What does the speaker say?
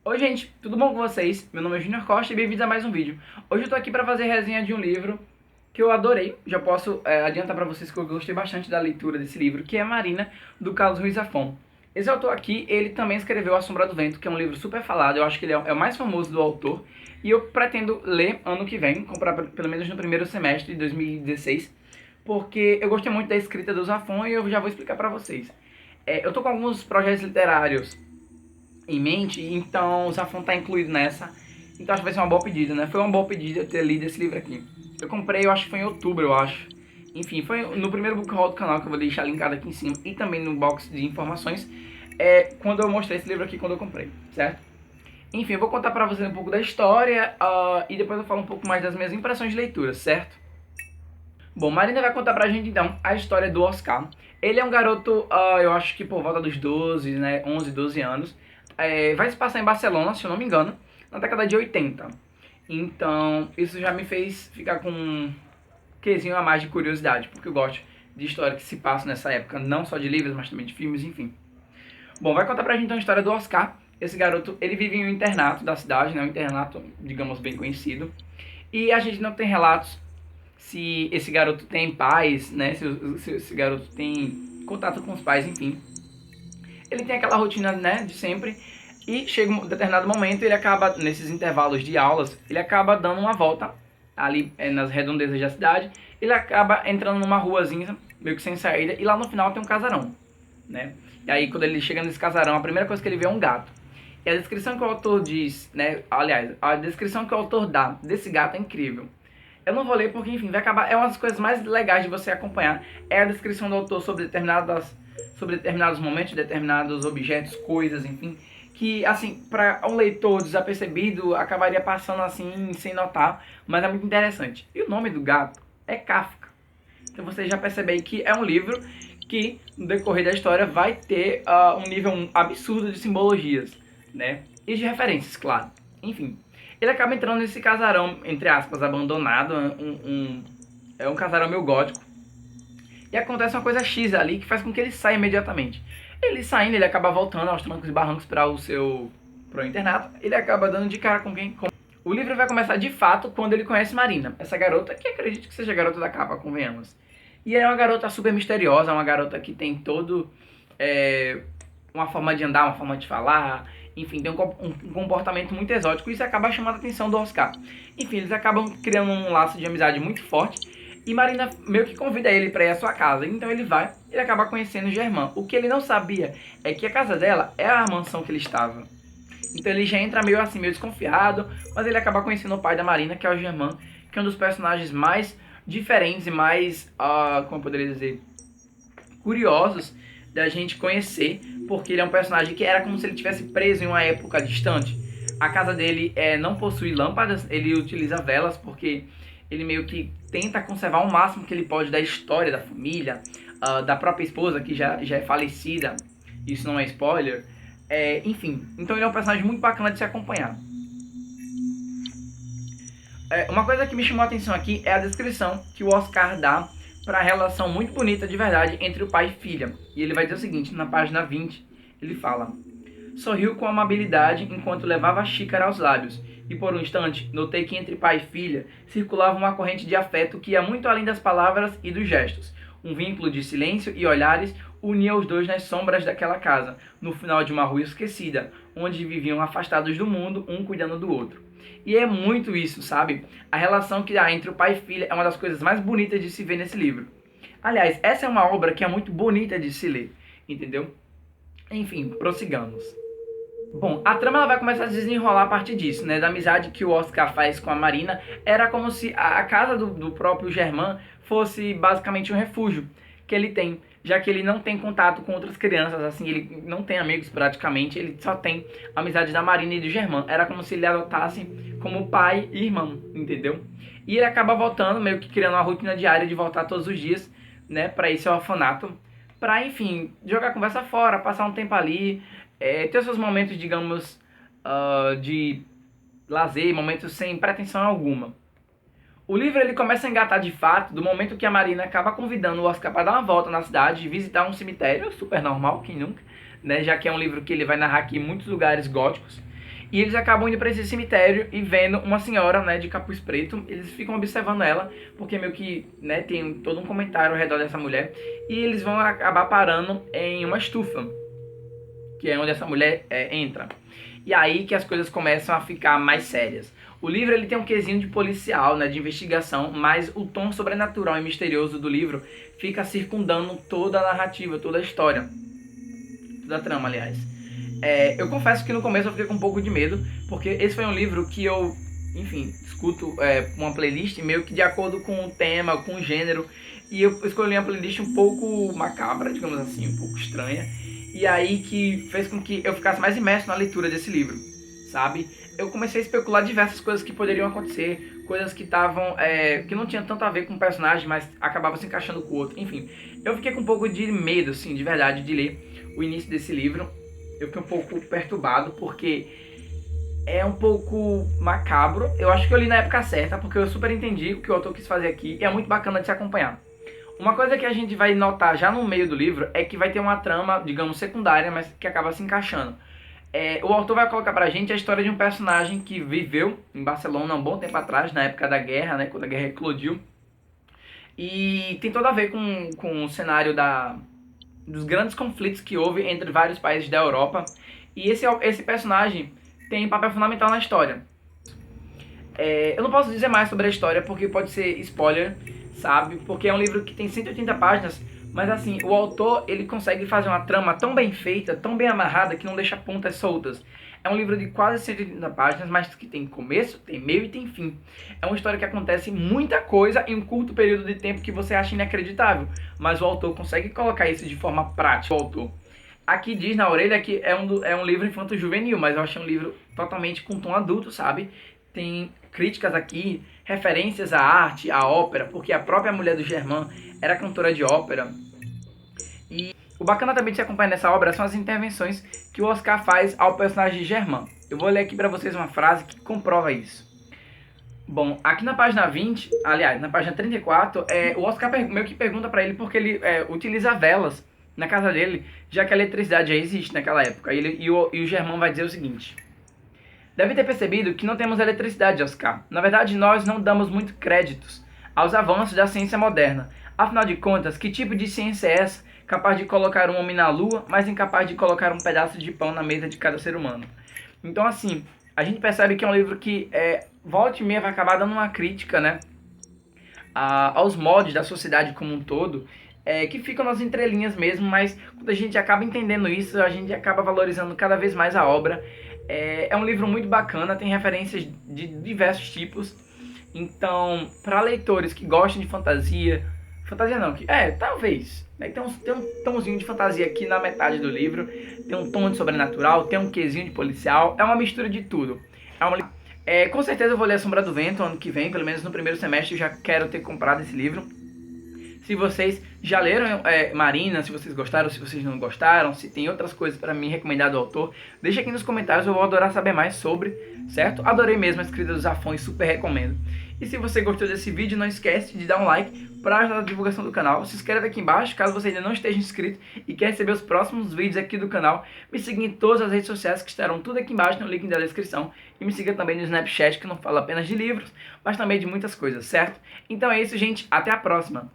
Oi gente, tudo bom com vocês? Meu nome é Junior Costa e bem-vindos a mais um vídeo. Hoje eu tô aqui pra fazer resenha de um livro que eu adorei. Já posso adiantar pra vocês que eu gostei bastante da leitura desse livro, que é Marina, do Carlos Ruiz Zafón. Esse autor aqui, ele também escreveu A Sombra do Vento, que é um livro super falado. Eu acho que ele é o mais famoso do autor. E eu pretendo ler ano que vem, comprar pelo menos no primeiro semestre de 2016, porque eu gostei muito da escrita do Zafón e eu já vou explicar pra vocês. Eu tô com alguns projetos literários em mente, então o Zafon tá incluído nessa. Então acho que vai ser uma boa pedida, né? Foi uma boa pedida eu ter lido esse livro aqui. Eu comprei, eu acho que foi em outubro, eu acho. Enfim, foi no primeiro book haul do canal, que eu vou deixar linkado aqui em cima, e também no box de informações, quando eu mostrei esse livro aqui, quando eu comprei, certo? Enfim, eu vou contar pra vocês um pouco da história, e depois eu falo um pouco mais das minhas impressões de leitura, certo? Bom, Marina vai contar pra gente então a história do Oscar. Ele é um garoto, eu acho que por volta dos 12, né, 11, 12 anos. Vai se passar em Barcelona, se eu não me engano, na década de 80. Então, isso já me fez ficar com um quesinho a mais de curiosidade, porque eu gosto de história que se passa nessa época, não só de livros, mas também de filmes, enfim. Bom, vai contar pra gente então a história do Oscar. Esse garoto, ele vive em um internato da cidade, né, um internato, digamos, bem conhecido. E a gente não tem relatos se esse garoto tem pais, né? Se esse garoto tem contato com os pais, enfim. Ele tem aquela rotina, né, de sempre. E chega um determinado momento, ele acaba, nesses intervalos de aulas, ele acaba dando uma volta ali nas redondezas da cidade. Ele acaba entrando numa ruazinha, meio que sem saída, e lá no final tem um casarão, né? E aí quando ele chega nesse casarão, a primeira coisa que ele vê é um gato. E a descrição que o autor diz, né? Aliás, a descrição que o autor dá desse gato é incrível. Eu não vou ler porque, enfim, vai acabar. É uma das coisas mais legais de você acompanhar. É a descrição do autor sobre determinados momentos, determinados objetos, coisas, enfim. Que, assim, para um leitor desapercebido, acabaria passando assim, sem notar. Mas é muito interessante. E o nome do gato é Kafka. Então você já percebe aí que é um livro que, no decorrer da história, vai ter um nível absurdo de simbologias, né? E de referências, claro. Enfim, ele acaba entrando nesse casarão, entre aspas, abandonado, é um casarão meio gótico. E acontece uma coisa X ali que faz com que ele saia imediatamente. Ele saindo, ele acaba voltando aos trancos e barrancos para o internato. Ele acaba dando de cara com quem? O livro vai começar de fato quando ele conhece Marina, essa garota que acredito que seja a garota da capa, convenhamos. E ela é uma garota super misteriosa, uma garota que tem todo uma forma de andar, uma forma de falar, enfim, tem um comportamento muito exótico. E isso acaba chamando a atenção do Oscar. Enfim, eles acabam criando um laço de amizade muito forte. E Marina meio que convida ele para ir à sua casa. Então ele vai, ele acaba conhecendo Germán. O que ele não sabia é que a casa dela é a mansão que ele estava. Então ele já entra meio assim, meio desconfiado, mas ele acaba conhecendo o pai da Marina, que é o Germán, que é um dos personagens mais diferentes e mais, como eu poderia dizer, curiosos da gente conhecer, porque ele é um personagem que era como se ele tivesse preso em uma época distante. A casa dele não possui lâmpadas, ele utiliza velas, porque ele meio que tenta conservar o máximo que ele pode da história da família, da própria esposa, que já é falecida, isso não é spoiler. Enfim, então ele é um personagem muito bacana de se acompanhar. Uma coisa que me chamou a atenção aqui é a descrição que o Oscar dá para a relação muito bonita de verdade entre o pai e filha. E ele vai dizer o seguinte, na página 20, ele fala: sorriu com amabilidade enquanto levava a xícara aos lábios, e por um instante notei que entre pai e filha circulava uma corrente de afeto que ia muito além das palavras e dos gestos. Um vínculo de silêncio e olhares unia os dois nas sombras daquela casa, no final de uma rua esquecida, onde viviam afastados do mundo, um cuidando do outro. E é muito isso, sabe? A relação que há entre o pai e filha é uma das coisas mais bonitas de se ver nesse livro. Aliás, essa é uma obra que é muito bonita de se ler, entendeu? Enfim, prossigamos. Bom, a trama ela vai começar a se desenrolar a partir disso, né? Da amizade que o Oscar faz com a Marina. Era como se a casa do próprio Germán fosse basicamente um refúgio que ele tem, já que ele não tem contato com outras crianças, assim, ele não tem amigos praticamente, ele só tem a amizade da Marina e do Germán. Era como se ele adotasse como pai e irmão, entendeu? E ele acaba voltando, meio que criando uma rotina diária de voltar todos os dias, né, para esse orfanato, para, enfim, jogar a conversa fora, passar um tempo ali, ter seus momentos, digamos, de lazer, momentos sem pretensão alguma. O livro ele começa a engatar de fato do momento que a Marina acaba convidando o Oscar para dar uma volta na cidade e visitar um cemitério, super normal, quem nunca, né? Já que é um livro que ele vai narrar aqui muitos lugares góticos. E eles acabam indo para esse cemitério e vendo uma senhora, né, de capuz preto. Eles ficam observando ela, porque meio que, né, tem todo um comentário ao redor dessa mulher. E eles vão acabar parando em uma estufa, que é onde essa mulher entra. E aí que as coisas começam a ficar mais sérias. O livro ele tem um quesinho de policial, né, de investigação, mas o tom sobrenatural e misterioso do livro fica circundando toda a narrativa, toda a história. Toda a trama, aliás. Eu confesso que no começo eu fiquei com um pouco de medo, porque esse foi um livro que eu, enfim, escuto uma playlist meio que de acordo com o tema, com o gênero, e eu escolhi uma playlist um pouco macabra, digamos assim, um pouco estranha, e aí que fez com que eu ficasse mais imerso na leitura desse livro, sabe? Eu comecei a especular diversas coisas que poderiam acontecer, coisas que estavam, que não tinham tanto a ver com o personagem, mas acabavam se encaixando com o outro, enfim. Eu fiquei com um pouco de medo, assim, de verdade, de ler o início desse livro. Eu fiquei um pouco perturbado, porque é um pouco macabro. Eu acho que eu li na época certa, porque eu super entendi o que o autor quis fazer aqui, e é muito bacana de se acompanhar. Uma coisa que a gente vai notar já no meio do livro é que vai ter uma trama, digamos, secundária, mas que acaba se encaixando. O autor vai colocar pra gente a história de um personagem que viveu em Barcelona há um bom tempo atrás, na época da guerra, né, quando a guerra eclodiu. E tem tudo a ver com o cenário dos grandes conflitos que houve entre vários países da Europa. E esse personagem tem um papel fundamental na história. Eu não posso dizer mais sobre a história porque pode ser spoiler, sabe? Porque é um livro que tem 180 páginas, mas assim, o autor ele consegue fazer uma trama tão bem feita, tão bem amarrada, que não deixa pontas soltas. É um livro de quase 180 páginas, mas que tem começo, tem meio e tem fim. É uma história que acontece muita coisa em um curto período de tempo que você acha inacreditável, mas o autor consegue colocar isso de forma prática. O autor aqui diz na orelha que é um livro infanto-juvenil, mas eu achei um livro totalmente com tom adulto, sabe? Tem críticas aqui, referências à arte, à ópera, porque a própria mulher do Germain era cantora de ópera. E o bacana também de se acompanhar nessa obra são as intervenções que o Oscar faz ao personagem de Germain. Eu vou ler aqui pra vocês uma frase que comprova isso. Bom, aqui na página 20, aliás, na página 34, o Oscar meio que pergunta pra ele porque ele utiliza velas na casa dele, já que a eletricidade já existe naquela época. E o Germain vai dizer o seguinte: deve ter percebido que não temos eletricidade, Oscar. Na verdade, nós não damos muito créditos aos avanços da ciência moderna. Afinal de contas, que tipo de ciência é essa, capaz de colocar um homem na lua, mas incapaz de colocar um pedaço de pão na mesa de cada ser humano? Então, assim, a gente percebe que é um livro que, volta e meia, vai acabar dando uma crítica, né, aos moldes da sociedade como um todo, que ficam nas entrelinhas mesmo, mas quando a gente acaba entendendo isso, a gente acaba valorizando cada vez mais a obra. É um livro muito bacana, tem referências de diversos tipos. Então, para leitores que gostam de fantasia não, talvez, né? Tem um tomzinho de fantasia aqui na metade do livro, tem um tom de sobrenatural, tem um quesinho de policial, é uma mistura de tudo. Com certeza eu vou ler A Sombra do Vento ano que vem, pelo menos no primeiro semestre eu já quero ter comprado esse livro. Se vocês já leram Marina, se vocês gostaram, se vocês não gostaram, se tem outras coisas para mim recomendar do autor, deixa aqui nos comentários, eu vou adorar saber mais sobre, certo? Adorei mesmo a escrita dos Zafón e super recomendo. E se você gostou desse vídeo, não esquece de dar um like para ajudar a divulgação do canal. Se inscreve aqui embaixo, caso você ainda não esteja inscrito e quer receber os próximos vídeos aqui do canal. Me siga em todas as redes sociais que estarão tudo aqui embaixo no link da descrição. E me siga também no Snapchat, que não fala apenas de livros, mas também de muitas coisas, certo? Então é isso, gente. Até a próxima!